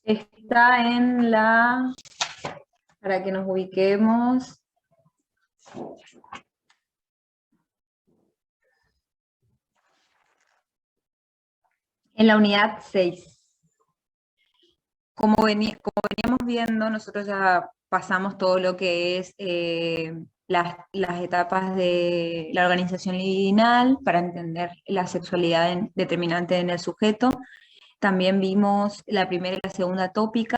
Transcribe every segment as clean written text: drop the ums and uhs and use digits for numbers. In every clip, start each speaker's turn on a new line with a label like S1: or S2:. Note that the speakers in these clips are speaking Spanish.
S1: Está en la, para que nos ubiquemos, en la unidad 6. Como veníamos viendo, nosotros ya pasamos todo lo que es las etapas de la organización libidinal para entender la sexualidad determinante en el sujeto. También vimos la primera y la segunda tópica.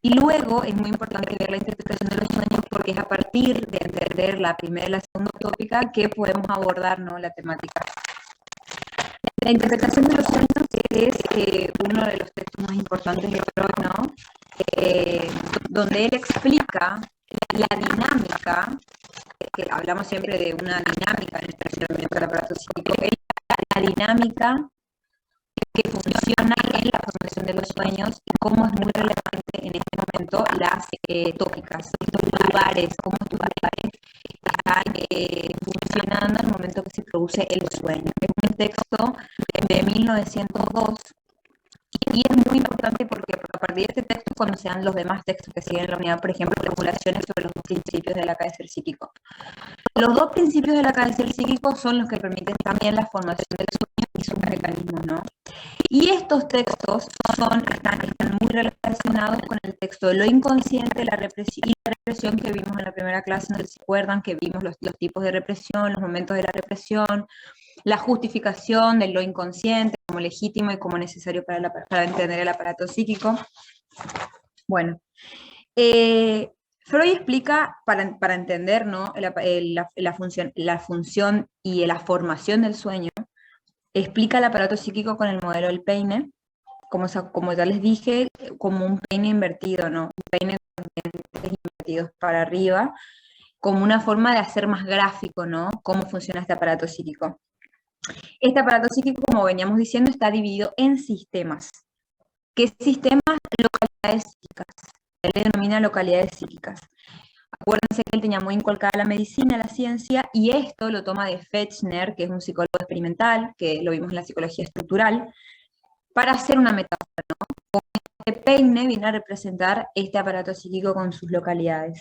S1: Y luego es muy importante ver la interpretación de los sueños porque es a partir de entender la primera y la segunda tópica que podemos abordar, ¿no?, la temática. La interpretación de los sueños es uno de los textos más importantes de Freud, ¿no? Donde él explica la dinámica, que hablamos siempre de una dinámica en el funcionamiento del aparato psíquico, la dinámica que funciona en la formación de los sueños y cómo es muy relevante en este momento las tópicas, estos lugares, cómo estos lugares están funcionando en el momento que se produce el sueño. Es un texto de 1902 y es muy importante porque a partir de este texto es cuando se dan los demás textos que siguen en la unidad, por ejemplo, regulaciones sobre los dos principios del acaecer psíquico. Los dos principios del acaecer psíquico son los que permiten también la formación del sueño y sus mecanismos, ¿no? Y estos textos están muy relacionados con el texto de lo inconsciente la represión que vimos en la primera clase, no sé si se acuerdan que vimos los tipos de represión, los momentos de la represión, la justificación de lo inconsciente como legítimo y como necesario para entender el aparato psíquico. Bueno, Freud explica, para entender, ¿no?, la función y la formación del sueño, explica el aparato psíquico con el modelo del peine, como ya les dije, como un peine invertido, ¿no? Un peine con dientes invertidos para arriba, como una forma de hacer más gráfico, ¿no?, cómo funciona este aparato psíquico. Este aparato psíquico, como veníamos diciendo, está dividido en sistemas. ¿Qué sistemas? Localidades psíquicas. Él le denomina localidades psíquicas. Acuérdense que él tenía muy inculcada la medicina, la ciencia, y esto lo toma de Fechner, que es un psicólogo experimental, que lo vimos en la psicología estructural, para hacer una metáfora, ¿no? Con este peine viene a representar este aparato psíquico con sus localidades.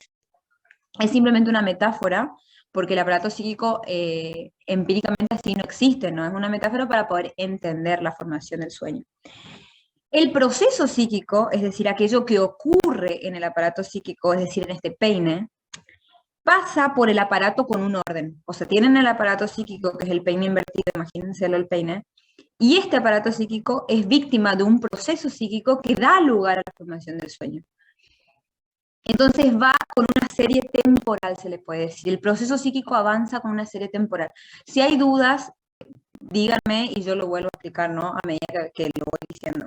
S1: Es simplemente una metáfora, porque el aparato psíquico empíricamente así no existe, ¿no? Es una metáfora para poder entender la formación del sueño. El proceso psíquico, es decir, aquello que ocurre en el aparato psíquico, es decir, en este peine, pasa por el aparato con un orden. O sea, tienen el aparato psíquico, que es el peine invertido, imagínenselo el peine, y este aparato psíquico es víctima de un proceso psíquico que da lugar a la formación del sueño. Entonces va con una serie temporal, se le puede decir. El proceso psíquico avanza con una serie temporal. Si hay dudas, díganme y yo lo vuelvo a explicar, ¿no?, a medida que lo voy diciendo.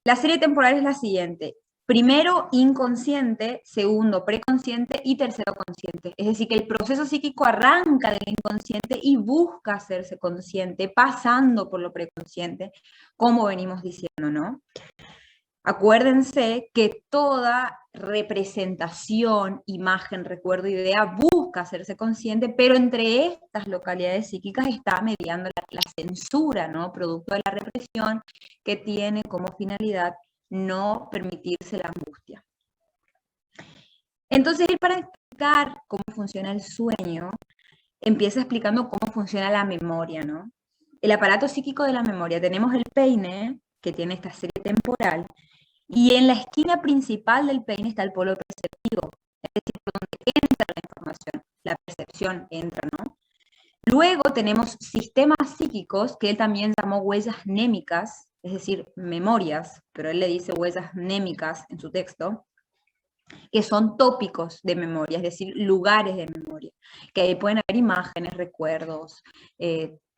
S1: La serie temporal es la siguiente. Primero, inconsciente, segundo, preconsciente y tercero, consciente. Es decir, que el proceso psíquico arranca del inconsciente y busca hacerse consciente, pasando por lo preconsciente, como venimos diciendo, ¿no? Acuérdense que toda representación, imagen, recuerdo, idea busca hacerse consciente, pero entre estas localidades psíquicas está mediando la censura, ¿no?, producto de la represión, que tiene como finalidad no permitirse la angustia. Entonces, para explicar cómo funciona el sueño, empieza explicando cómo funciona la memoria, ¿no? El aparato psíquico de la memoria. Tenemos el peine, que tiene esta serie temporal, y en la esquina principal del peine está el polo perceptivo, es decir, donde entra la información, la percepción entra, ¿no? Luego tenemos sistemas psíquicos, que él también llamó huellas mnémicas, es decir, memorias, pero él le dice huellas mnémicas en su texto, que son tópicos de memoria, es decir, lugares de memoria, que ahí pueden haber imágenes, recuerdos,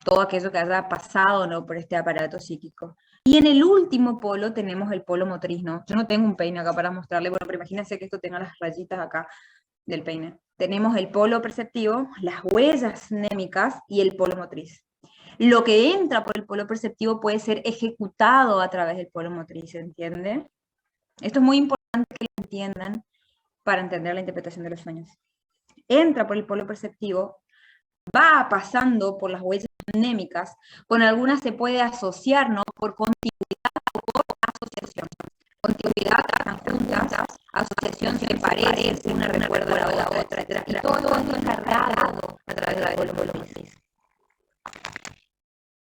S1: todo aquello que haya pasado, ¿no?, por este aparato psíquico. Y en el último polo tenemos el polo motriz, ¿no? Yo no tengo un peine acá para mostrarle, bueno, pero imagínense que esto tenga las rayitas acá del peine. Tenemos el polo perceptivo, las huellas mnémicas y el polo motriz. Lo que entra por el polo perceptivo puede ser ejecutado a través del polo motriz, ¿entiende? Esto es muy importante que lo entiendan para entender la interpretación de los sueños. Entra por el polo perceptivo, va pasando por las huellas mnémicas, con algunas se puede asociar, ¿no?, por continuidad o por aparece, una recuerda a la otra, etc. Y todo esto es cargado a través del polo Piscis.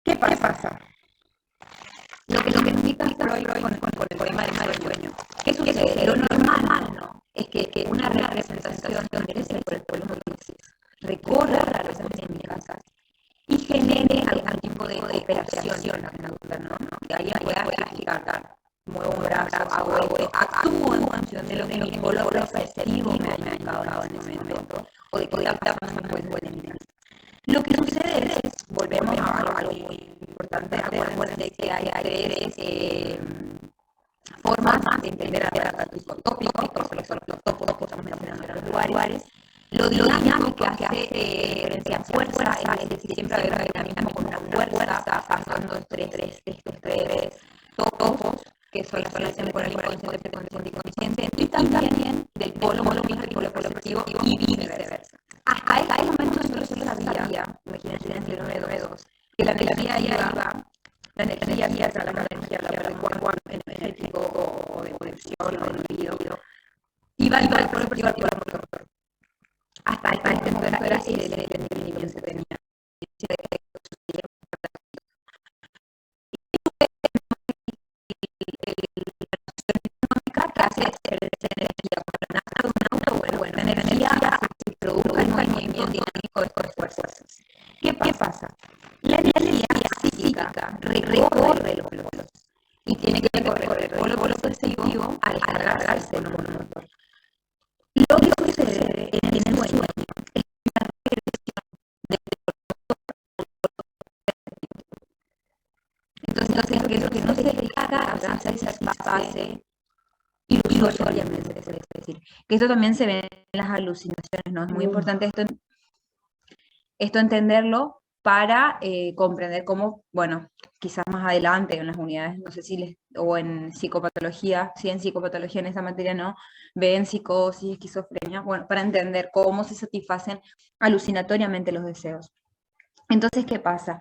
S1: ¿Qué pasa? Lo que indica Freud con el poema del sueño. ¿Qué sucede? Lo normal, ¿no? Es que una representación que merece por el polo Piscis recorra las redes anémicas y genere algún tipo de operación en la conducta, ¿no? Que alguien pueda explicar, muevo un brazo, hago esto, actúo en función de lo que mi polo perceptivo me ha indicado en ese momento, o de qué está pasando en el. Lo que sucede es, volvemos a algo muy importante, acuérdense que hay tres formas de entender a los tópicos, los topos que estamos mencionando en los lugares. Lo dinámico que hace referencia a fuerza, es decir, siempre haber un dinamismo con una fuerza, pasando estos tres topos, que son las relaciones por el inconsciente, consciente y consciente, y también del polo monopico al polo perceptivo y viceversa. Hasta ese momento nosotros sabía, imagínense en el 9-2, que la energía iba, la energía energético o de conexión o de oído, iba del polo perceptivo al polo motor. Hasta este momento era así el entendimiento que se tenía. La energía se produce el movimiento dinámico de estas fuerzas. ¿Qué pasa? La energía psíquica recorre los polos y tiene que recorrer el polo perceptivo al cargarse el polo motor. Lo que sucede en el sueño es una regresión del entonces lo que no se descarga se satisface ilusoriamente, es decir, que esto también se ve en las alucinaciones, ¿no? Es muy importante esto entenderlo para comprender cómo, bueno, quizás más adelante en las unidades, no sé si o en psicopatología, si en psicopatología en esa materia no, ven psicosis, esquizofrenia, bueno, para entender cómo se satisfacen alucinatoriamente los deseos. Entonces, ¿qué pasa?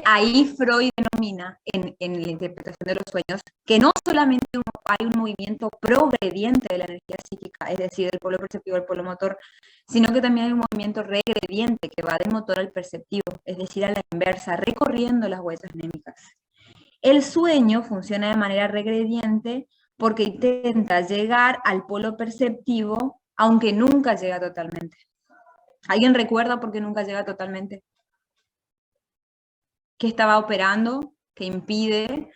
S1: Ahí Freud denomina en la interpretación de los sueños que no solamente hay un movimiento progrediente de la energía psíquica, es decir, del polo perceptivo al polo motor, sino que también hay un movimiento regrediente que va del motor al perceptivo, es decir, a la inversa, recorriendo las huellas anémicas. El sueño funciona de manera regrediente porque intenta llegar al polo perceptivo, aunque nunca llega totalmente. ¿Alguien recuerda por qué nunca llega totalmente? ¿Qué estaba operando que impide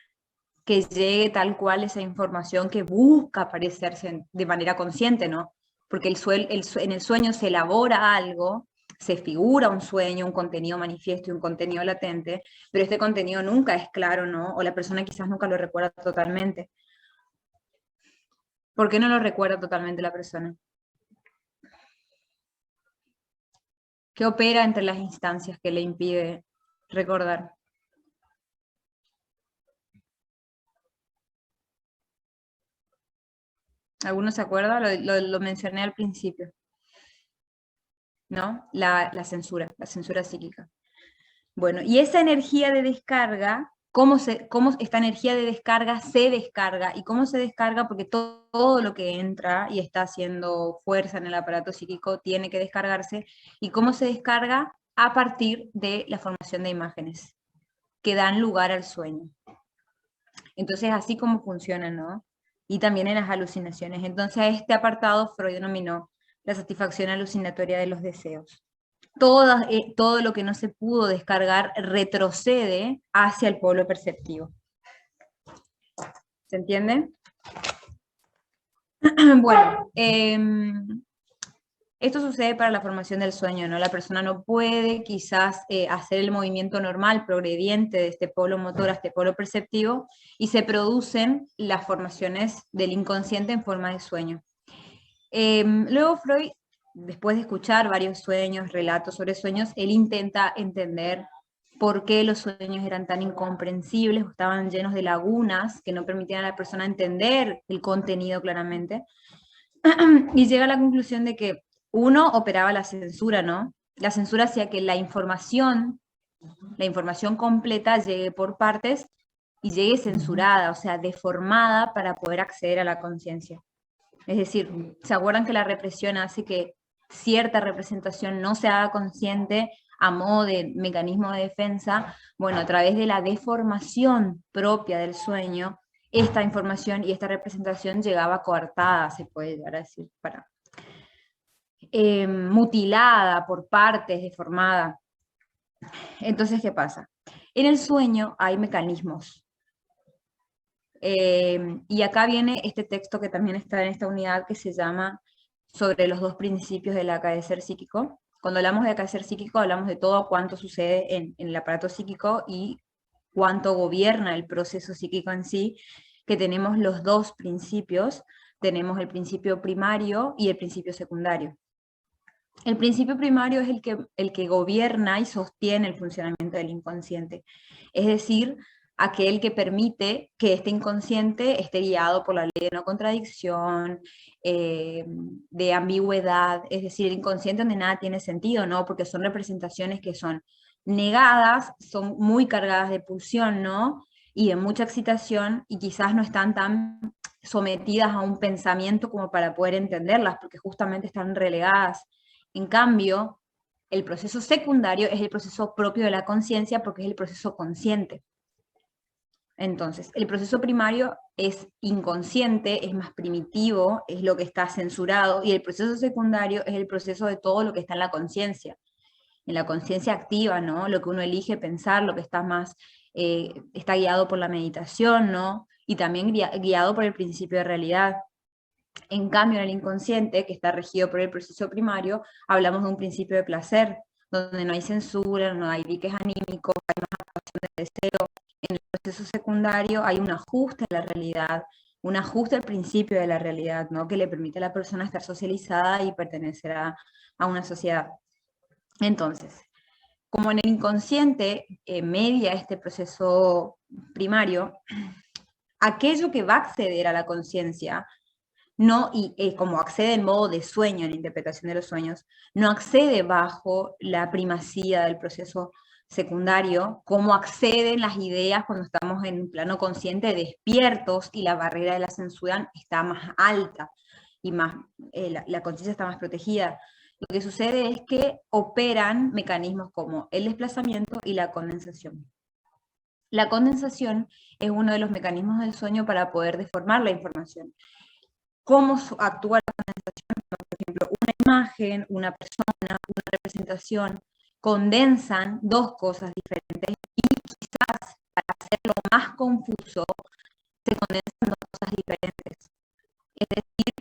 S1: que llegue tal cual esa información que busca aparecerse de manera consciente, ¿no? Porque en el sueño se elabora algo, se figura un sueño, un contenido manifiesto y un contenido latente, pero este contenido nunca es claro, ¿no? O la persona quizás nunca lo recuerda totalmente. ¿Por qué no lo recuerda totalmente la persona? ¿Qué opera entre las instancias que le impide recordar? ¿Alguno se acuerda? Lo mencioné al principio, ¿no? La censura psíquica. Bueno, y esa energía de descarga, cómo esta energía de descarga se descarga, y cómo se descarga, porque todo lo que entra y está haciendo fuerza en el aparato psíquico tiene que descargarse, y cómo se descarga a partir de la formación de imágenes que dan lugar al sueño. Entonces, así como funciona, ¿no? Y también en las alucinaciones. Entonces, a este apartado Freud denominó la satisfacción alucinatoria de los deseos. Todo lo que no se pudo descargar retrocede hacia el polo perceptivo. ¿Se entiende? Bueno, esto sucede para la formación del sueño, ¿no? La persona no puede quizás hacer el movimiento normal, progrediente de este polo motor a este polo perceptivo, y se producen las formaciones del inconsciente en forma de sueño. Luego Freud, después de escuchar varios sueños, relatos sobre sueños, él intenta entender por qué los sueños eran tan incomprensibles, estaban llenos de lagunas que no permitían a la persona entender el contenido claramente, y llega a la conclusión de que uno operaba la censura, ¿no? La censura hacía que la información completa llegue por partes y llegue censurada, o sea, deformada para poder acceder a la conciencia. Es decir, ¿se acuerdan que la represión hace que cierta representación no se haga consciente a modo de mecanismo de defensa? Bueno, a través de la deformación propia del sueño, esta información y esta representación llegaba coartada, se puede llegar a decir, mutilada por partes, deformada. Entonces, ¿qué pasa? En el sueño hay mecanismos. Y acá viene este texto que también está en esta unidad que se llama Sobre los dos principios del acaecer psíquico. Cuando hablamos de acaecer psíquico, hablamos de todo cuánto sucede en el aparato psíquico y cuánto gobierna el proceso psíquico en sí, que tenemos los dos principios, tenemos el principio primario y el principio secundario. El principio primario es el que gobierna y sostiene el funcionamiento del inconsciente, es decir, aquel que permite que este inconsciente esté guiado por la ley de no contradicción, de ambigüedad, es decir, el inconsciente donde nada tiene sentido, ¿no? Porque son representaciones que son negadas, son muy cargadas de pulsión, ¿no? Y de mucha excitación, y quizás no están tan sometidas a un pensamiento como para poder entenderlas, porque justamente están relegadas. En cambio, el proceso secundario es el proceso propio de la conciencia porque es el proceso consciente. Entonces, el proceso primario es inconsciente, es más primitivo, es lo que está censurado, y el proceso secundario es el proceso de todo lo que está en la conciencia activa, ¿no? Lo que uno elige pensar, lo que está más, está guiado por la meditación, ¿no? Y también guiado por el principio de realidad. En cambio, en el inconsciente, que está regido por el proceso primario, hablamos de un principio de placer, donde no hay censura, no hay diques anímicos, hay más actuación de deseo. En el proceso secundario hay un ajuste a la realidad, un ajuste al principio de la realidad, ¿no? Que le permite a la persona estar socializada y pertenecer a una sociedad. Entonces, como en el inconsciente media este proceso primario, aquello que va a acceder a la conciencia, no, y como accede en modo de sueño, en la interpretación de los sueños, no accede bajo la primacía del proceso secundario, como acceden las ideas cuando estamos en un plano consciente despiertos y la barrera de la censura está más alta y más, la conciencia está más protegida. Lo que sucede es que operan mecanismos como el desplazamiento y la condensación. La condensación es uno de los mecanismos del sueño para poder deformar la información. ¿Cómo actúa la condensación? Por ejemplo, una imagen, una persona, una representación, condensan dos cosas diferentes y quizás para hacerlo más confuso, se condensan dos cosas diferentes. Es decir,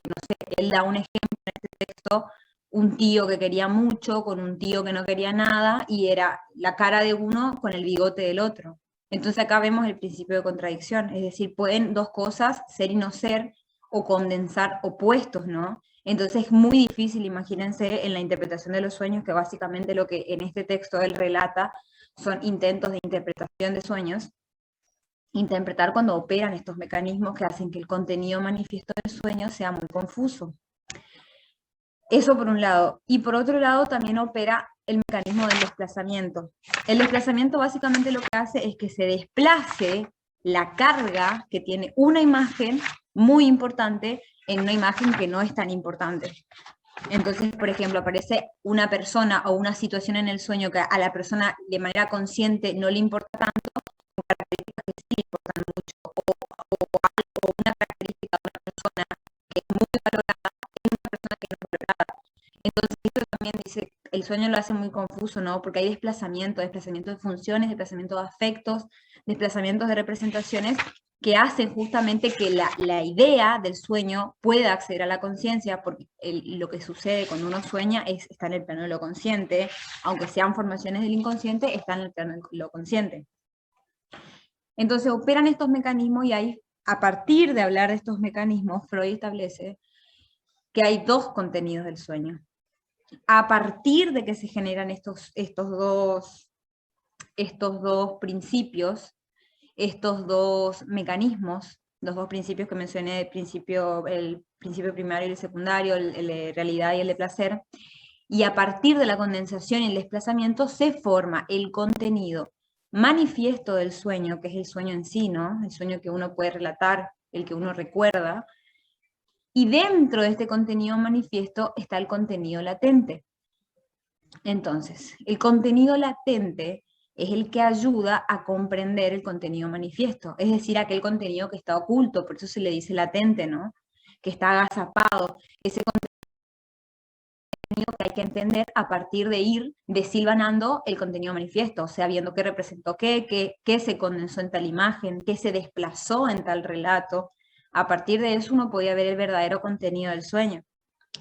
S1: no sé, él da un ejemplo en este texto, un tío que quería mucho con un tío que no quería nada, y era la cara de uno con el bigote del otro. Entonces acá vemos el principio de contradicción, es decir, pueden dos cosas ser y no ser, o condensar opuestos, ¿no? Entonces es muy difícil, imagínense, en la interpretación de los sueños, que básicamente lo que en este texto él relata son intentos de interpretación de sueños, interpretar cuando operan estos mecanismos que hacen que el contenido manifiesto del sueño sea muy confuso. Eso por un lado. Y por otro lado también opera el mecanismo del desplazamiento. El desplazamiento básicamente lo que hace es que se desplace la carga que tiene una imagen muy importante en una imagen que no es tan importante. Entonces, por ejemplo, aparece una persona o una situación en el sueño que a la persona de manera consciente no le importa tanto, con características que sí le importan mucho, o una característica de una persona que es muy valorada, es una persona que no es valorada. Entonces, esto también dice, el sueño lo hace muy confuso, ¿no? Porque hay desplazamiento de funciones, desplazamiento de afectos, desplazamientos de representaciones que hacen justamente que la idea del sueño pueda acceder a la conciencia, porque lo que sucede cuando uno sueña está en el plano de lo consciente, aunque sean formaciones del inconsciente, está en el plano de lo consciente. Entonces operan estos mecanismos y ahí, a partir de hablar de estos mecanismos, Freud establece que hay dos contenidos del sueño. A partir de que se generan estos dos principios, estos dos mecanismos, los dos principios que mencioné, el principio primario y el secundario, el de realidad y el de placer, y a partir de la condensación y el desplazamiento se forma el contenido manifiesto del sueño, que es el sueño en sí, ¿no? El sueño que uno puede relatar, el que uno recuerda, Y dentro de este contenido manifiesto está el contenido latente. Entonces, el contenido latente es el que ayuda a comprender el contenido manifiesto, es decir, aquel contenido que está oculto, por eso se le dice latente, ¿no? Que está agazapado, ese contenido que hay que entender a partir de ir desilvanando el contenido manifiesto, o sea, viendo qué representó qué se condensó en tal imagen, qué se desplazó en tal relato. A partir de eso uno podía ver el verdadero contenido del sueño.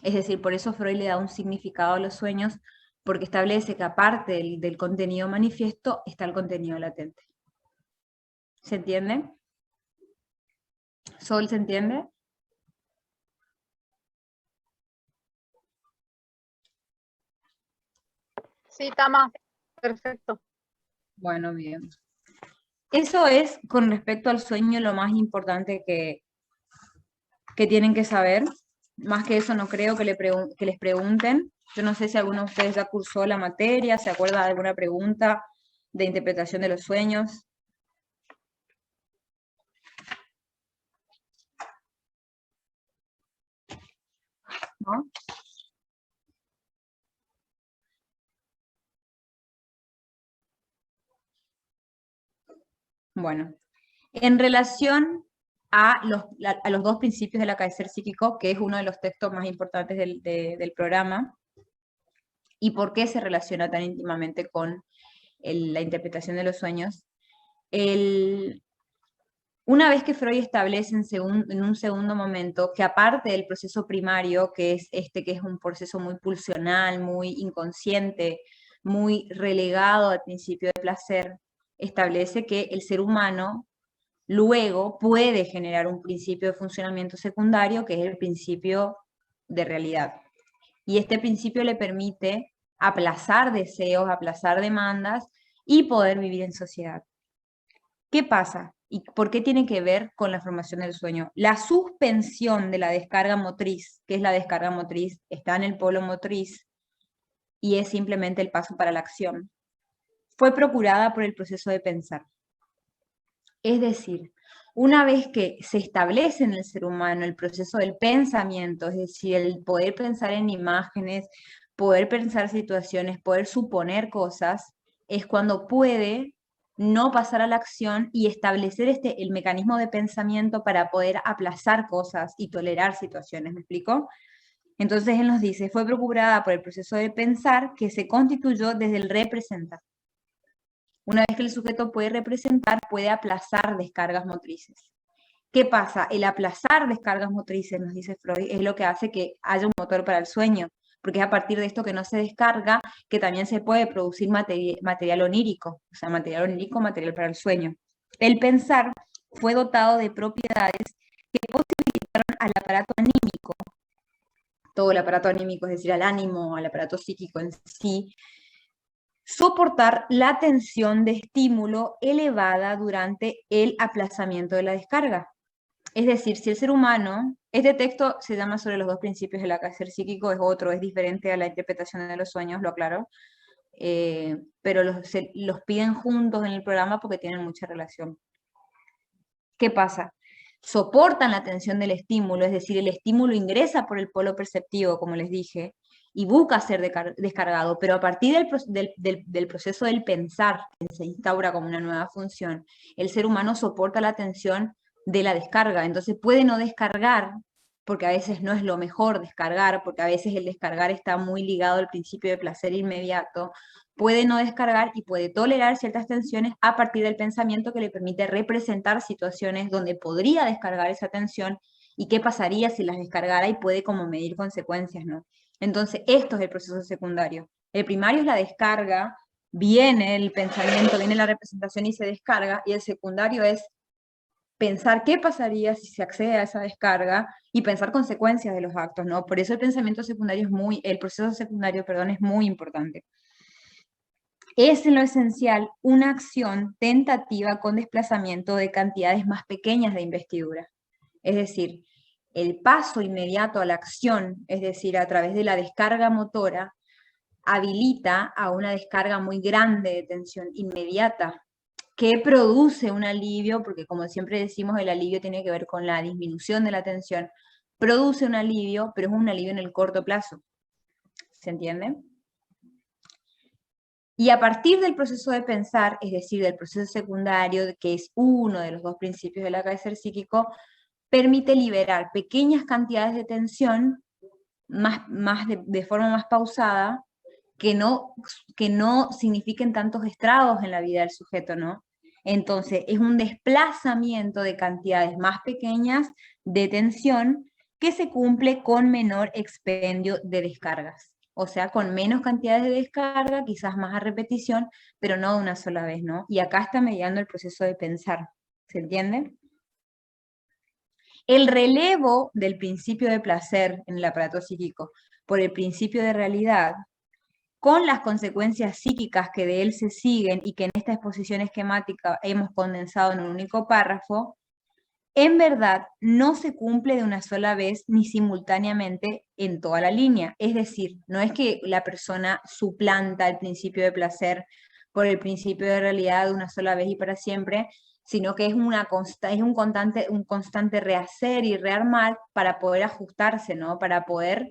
S1: Es decir, por eso Freud le da un significado a los sueños, porque establece que aparte del contenido manifiesto está el contenido latente. ¿Se entiende? ¿Sol se entiende?
S2: Sí, Tama, perfecto.
S1: Bueno, bien. Eso es con respecto al sueño lo más importante que tienen que saber. Más que eso no creo que les pregunten. Yo no sé si alguno de ustedes ya cursó la materia, se acuerda de alguna pregunta de interpretación de los sueños. ¿No? Bueno, en relación a los dos principios del acaecer psíquico, que es uno de los textos más importantes del programa, y por qué se relaciona tan íntimamente con la interpretación de los sueños. Una vez que Freud establece en un segundo momento que aparte del proceso primario, que es que es un proceso muy pulsional, muy inconsciente, muy relegado al principio de placer, establece que el ser humano luego puede generar un principio de funcionamiento secundario, que es el principio de realidad. Y este principio le permite aplazar deseos, aplazar demandas y poder vivir en sociedad. ¿Qué pasa? ¿Y por qué tiene que ver con la formación del sueño? La suspensión de la descarga motriz, que es la descarga motriz, está en el polo motriz y es simplemente el paso para la acción, fue procurada por el proceso de pensar. Es decir, una vez que se establece en el ser humano el proceso del pensamiento, es decir, el poder pensar en imágenes, poder pensar situaciones, poder suponer cosas, es cuando puede no pasar a la acción y establecer el mecanismo de pensamiento para poder aplazar cosas y tolerar situaciones. ¿Me explico? Entonces él nos dice, fue procurada por el proceso de pensar que se constituyó desde el representar. Una vez que el sujeto puede representar, puede aplazar descargas motrices. ¿Qué pasa? El aplazar descargas motrices, nos dice Freud, es lo que hace que haya un motor para el sueño, porque es a partir de esto que no se descarga que también se puede producir material onírico, o sea, material onírico, material para el sueño. El pensar fue dotado de propiedades que posibilitaron al aparato anímico, todo el aparato anímico, es decir, al ánimo, al aparato psíquico en sí, soportar la tensión de estímulo elevada durante el aplazamiento de la descarga. Es decir, si el ser humano, este texto se llama sobre los dos principios del acaecer psíquico, es otro, es diferente a la interpretación de los sueños, lo aclaro, pero los piden juntos en el programa porque tienen mucha relación. ¿Qué pasa? Soportan la tensión del estímulo, es decir, el estímulo ingresa por el polo perceptivo, como les dije, y busca ser descargado, pero a partir del proceso del pensar, que se instaura como una nueva función, el ser humano soporta la tensión de la descarga, entonces puede no descargar, porque a veces no es lo mejor descargar, porque a veces el descargar está muy ligado al principio de placer inmediato, puede no descargar y puede tolerar ciertas tensiones a partir del pensamiento que le permite representar situaciones donde podría descargar esa tensión y qué pasaría si las descargara y puede como medir consecuencias, ¿no? Entonces, esto es el proceso secundario. El primario es la descarga, viene el pensamiento, viene la representación y se descarga, y el secundario es pensar qué pasaría si se accede a esa descarga y pensar consecuencias de los actos, ¿no? Por eso el pensamiento secundario el proceso secundario, perdón, es muy importante. Es en lo esencial una acción tentativa con desplazamiento de cantidades más pequeñas de investidura. Es decir, el paso inmediato a la acción, es decir, a través de la descarga motora, habilita a una descarga muy grande de tensión inmediata, que produce un alivio, porque como siempre decimos, el alivio tiene que ver con la disminución de la tensión, produce un alivio, pero es un alivio en el corto plazo. ¿Se entiende? Y a partir del proceso de pensar, es decir, del proceso secundario, que es uno de los dos principios del acaecer psíquico, permite liberar pequeñas cantidades de tensión de forma más pausada, que no signifiquen tantos estragos en la vida del sujeto, ¿no? Entonces, es un desplazamiento de cantidades más pequeñas de tensión que se cumple con menor expendio de descargas. O sea, con menos cantidades de descarga, quizás más a repetición, pero no de una sola vez, ¿no? Y acá está mediando el proceso de pensar. ¿Se entiende? El relevo del principio de placer en el aparato psíquico por el principio de realidad, con las consecuencias psíquicas que de él se siguen y que en esta exposición esquemática hemos condensado en un único párrafo, en verdad no se cumple de una sola vez ni simultáneamente en toda la línea. Es decir, no es que la persona suplanta el principio de placer por el principio de realidad de una sola vez y para siempre, sino que es un constante rehacer y rearmar para poder ajustarse, ¿no? Para poder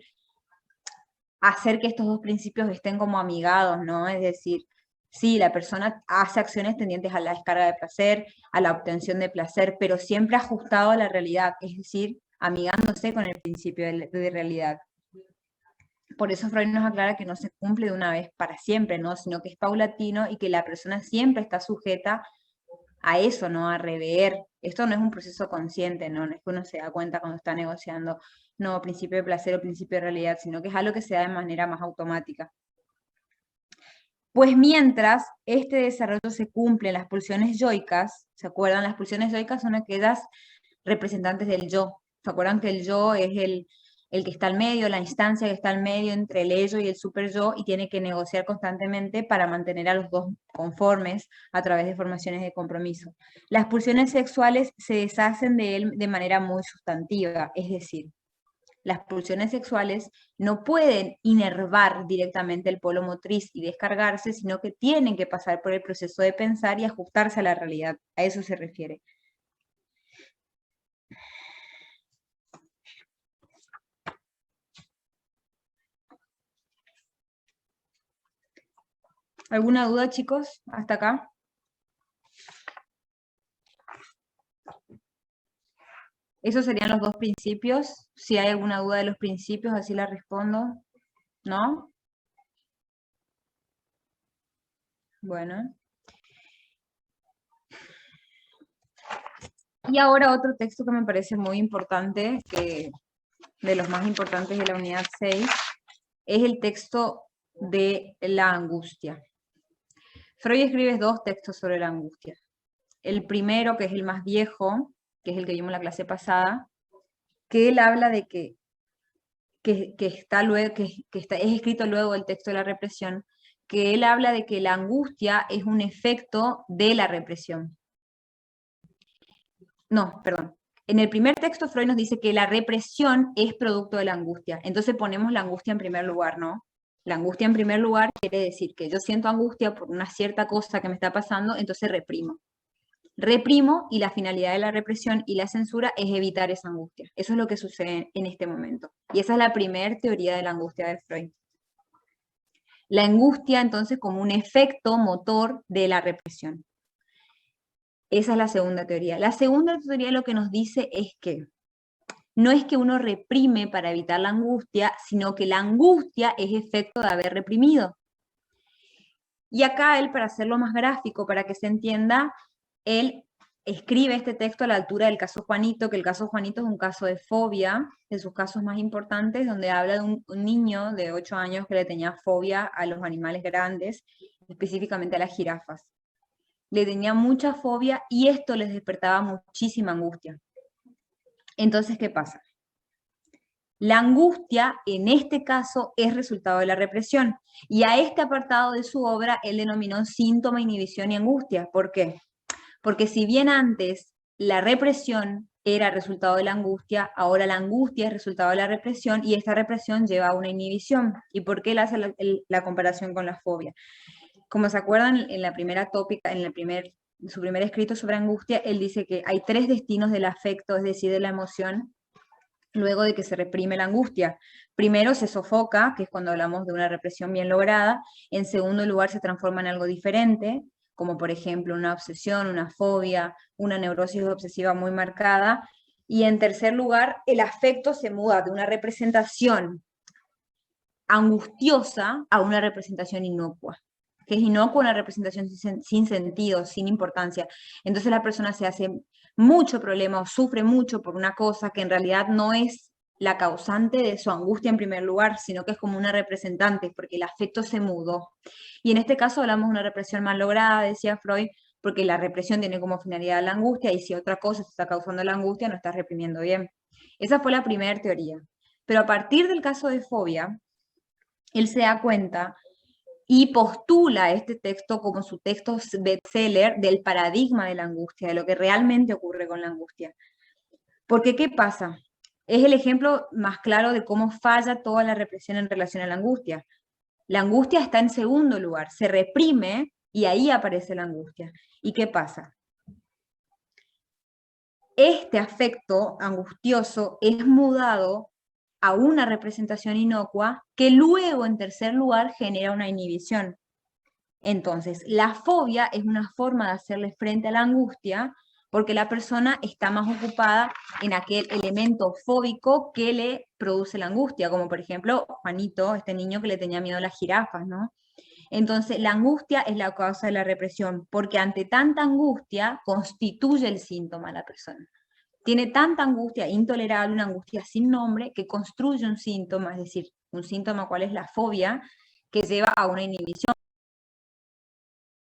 S1: hacer que estos dos principios estén como amigados, ¿no? Es decir, sí, la persona hace acciones tendientes a la descarga de placer, a la obtención de placer, pero siempre ajustado a la realidad, es decir, amigándose con el principio de realidad. Por eso Freud nos aclara que no se cumple de una vez para siempre, ¿no? Sino que es paulatino y que la persona siempre está sujeta a eso, ¿no? A rever. Esto no es un proceso consciente, ¿no? No es que uno se da cuenta cuando está negociando, no, principio de placer o principio de realidad, sino que es algo que se da de manera más automática. Pues mientras este desarrollo se cumple, las pulsiones yoicas, ¿se acuerdan? Las pulsiones yoicas son aquellas representantes del yo. ¿Se acuerdan que el yo es el que está al medio, la instancia que está al medio entre el ello y el super yo y tiene que negociar constantemente para mantener a los dos conformes a través de formaciones de compromiso? Las pulsiones sexuales se deshacen de él de manera muy sustantiva, es decir, las pulsiones sexuales no pueden inervar directamente el polo motriz y descargarse, sino que tienen que pasar por el proceso de pensar y ajustarse a la realidad. A eso se refiere. ¿Alguna duda, chicos? ¿Hasta acá? Esos serían los dos principios. Si hay alguna duda de los principios, así la respondo. ¿No? Bueno. Y ahora otro texto que me parece muy importante, que de los más importantes de la unidad 6, es el texto de la angustia. Freud escribe dos textos sobre la angustia. El primero, que es el más viejo, que es el que vimos en la clase pasada, que él habla de es escrito luego del texto de la represión, que él habla de que la angustia es un efecto de la represión. No, perdón. En el primer texto Freud nos dice que la represión es producto de la angustia. Entonces ponemos la angustia en primer lugar, ¿no? La angustia en primer lugar quiere decir que yo siento angustia por una cierta cosa que me está pasando, entonces reprimo. Reprimo y la finalidad de la represión y la censura es evitar esa angustia. Eso es lo que sucede en este momento. Y esa es la primera teoría de la angustia de Freud. La angustia entonces como un efecto motor de la represión. Esa es la segunda teoría. La segunda teoría lo que nos dice es que no es que uno reprime para evitar la angustia, sino que la angustia es efecto de haber reprimido. Y acá él, para hacerlo más gráfico, para que se entienda, él escribe este texto a la altura del caso Juanito, que el caso Juanito es un caso de fobia, de sus casos más importantes, donde habla de un niño de 8 años que le tenía fobia a los animales grandes, específicamente a las jirafas. Le tenía mucha fobia y esto les despertaba muchísima angustia. Entonces, ¿qué pasa? La angustia, en este caso, es resultado de la represión. Y a este apartado de su obra, él denominó síntoma, inhibición y angustia. ¿Por qué? Porque si bien antes la represión era resultado de la angustia, ahora la angustia es resultado de la represión y esta represión lleva a una inhibición. ¿Y por qué él hace la comparación con la fobia? Como se acuerdan, en la primera tópica, su primer escrito sobre angustia, él dice que hay 3 destinos del afecto, es decir, de la emoción, luego de que se reprime la angustia. Primero se sofoca, que es cuando hablamos de una represión bien lograda. En segundo lugar se transforma en algo diferente, como por ejemplo una obsesión, una fobia, una neurosis obsesiva muy marcada. Y en tercer lugar, el afecto se muda de una representación angustiosa a una representación inocua, que es inocua, una representación sin sentido, sin importancia. Entonces la persona se hace mucho problema o sufre mucho por una cosa que en realidad no es la causante de su angustia en primer lugar, sino que es como una representante, porque el afecto se mudó. Y en este caso hablamos de una represión mal lograda, decía Freud, porque la represión tiene como finalidad la angustia, y si otra cosa te está causando la angustia, no estás reprimiendo bien. Esa fue la primera teoría. Pero a partir del caso de fobia, él se da cuenta y postula este texto como su texto bestseller del paradigma de la angustia, de lo que realmente ocurre con la angustia. Porque, ¿qué pasa? Es el ejemplo más claro de cómo falla toda la represión en relación a la angustia. La angustia está en segundo lugar, se reprime y ahí aparece la angustia. ¿Y qué pasa? Este afecto angustioso es mudado a una representación inocua que luego, en tercer lugar, genera una inhibición. Entonces, la fobia es una forma de hacerle frente a la angustia porque la persona está más ocupada en aquel elemento fóbico que le produce la angustia, como por ejemplo Juanito, este niño que le tenía miedo a las jirafas, ¿no? Entonces, la angustia es la causa de la represión, porque ante tanta angustia constituye el síntoma a la persona. Tiene tanta angustia intolerable, una angustia sin nombre, que construye un síntoma, es decir, un síntoma cuál es la fobia, que lleva a una inhibición,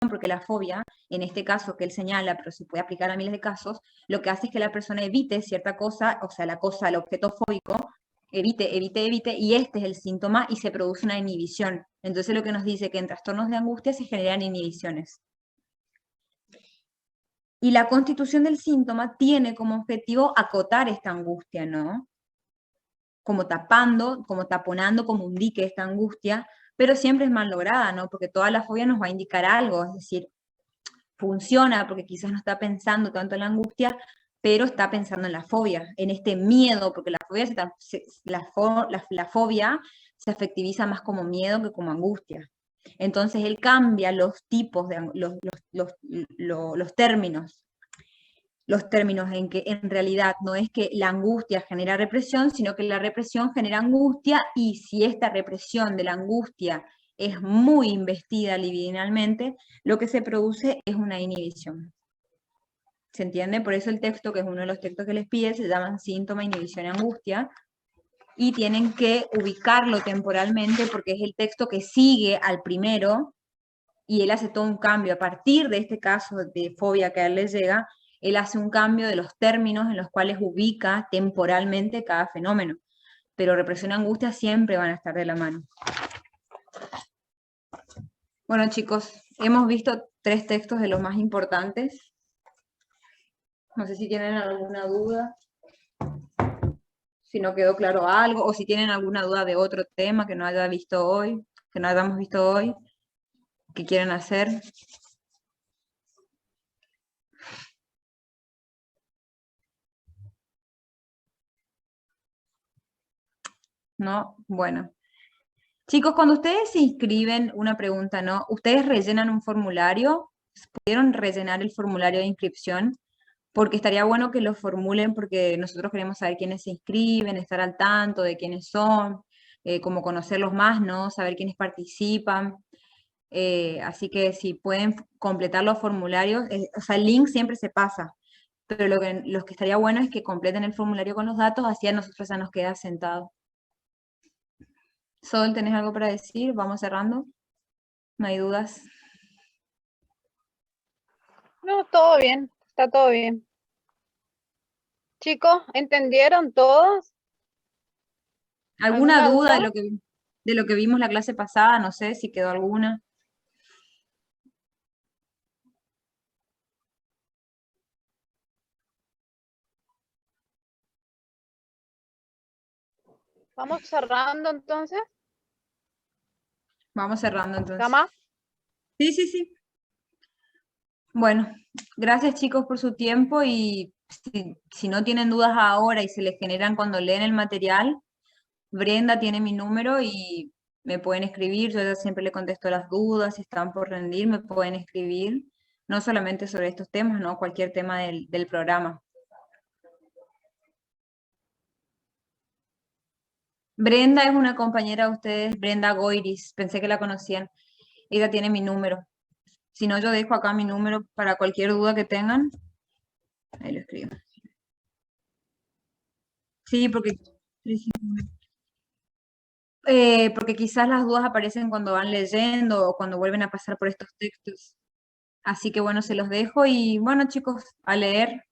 S1: porque la fobia, en este caso que él señala, pero se puede aplicar a miles de casos, lo que hace es que la persona evite cierta cosa, o sea, la cosa, el objeto fóbico, evite, y este es el síntoma y se produce una inhibición. Entonces lo que nos dice que en trastornos de angustia se generan inhibiciones. Y la constitución del síntoma tiene como objetivo acotar esta angustia, ¿no? Como tapando, como taponando, como un dique esta angustia, pero siempre es mal lograda, ¿no? Porque toda la fobia nos va a indicar algo, es decir, funciona porque quizás no está pensando tanto en la angustia, pero está pensando en la fobia, en este miedo, porque la fobia se afectiviza más como miedo que como angustia. Entonces él cambia los tipos, los términos. Los términos en que en realidad no es que la angustia genera represión, sino que la represión genera angustia, y si esta represión de la angustia es muy investida libidinalmente, lo que se produce es una inhibición. ¿Se entiende? Por eso el texto, que es uno de los textos que les pide, se llaman síntoma, inhibición y angustia, y tienen que ubicarlo temporalmente porque es el texto que sigue al primero, y él hace todo un cambio. A partir de este caso de fobia que a él le llega, él hace un cambio de los términos en los cuales ubica temporalmente cada fenómeno. Pero represión y angustia siempre van a estar de la mano. Bueno, chicos, hemos visto 3 textos de los más importantes. No sé si tienen alguna duda, si no quedó claro algo, o si tienen alguna duda de otro tema que no haya visto hoy, que no hayamos visto hoy, que quieren hacer. ¿No? Bueno. Chicos, cuando ustedes se inscriben, una pregunta, ¿no? ¿Ustedes rellenan un formulario? ¿Pudieron rellenar el formulario de inscripción? Porque estaría bueno que lo formulen, porque nosotros queremos saber quiénes se inscriben, estar al tanto de quiénes son, como conocerlos más, ¿no? Saber quiénes participan. Así que si pueden completar los formularios, o sea, el link siempre se pasa, pero lo que estaría bueno es que completen el formulario con los datos, así a nosotros ya nos queda sentado. Sol, ¿tenés algo para decir? Vamos cerrando. No hay dudas.
S2: No, todo bien, está todo bien. Chicos, ¿entendieron todos?
S1: ¿Alguna
S2: ¿Alguna
S1: duda
S2: duda?
S1: de lo que vimos la clase pasada? No sé si quedó alguna.
S2: Vamos cerrando entonces.
S1: Vamos cerrando entonces.
S2: ¿Tama?
S1: Sí, sí, sí. Bueno, gracias chicos por su tiempo y si no tienen dudas ahora y se les generan cuando leen el material, Brenda tiene mi número y me pueden escribir. Yo ya siempre le contesto las dudas, si están por rendir, me pueden escribir. No solamente sobre estos temas, ¿no? Cualquier tema del programa. Brenda es una compañera de ustedes, Brenda Goiris, pensé que la conocían. Ella tiene mi número. Si no, yo dejo acá mi número para cualquier duda que tengan. Ahí lo escribo. Sí, porque quizás las dudas aparecen cuando van leyendo o cuando vuelven a pasar por estos textos. Así que bueno, se los dejo y bueno, chicos, a leer.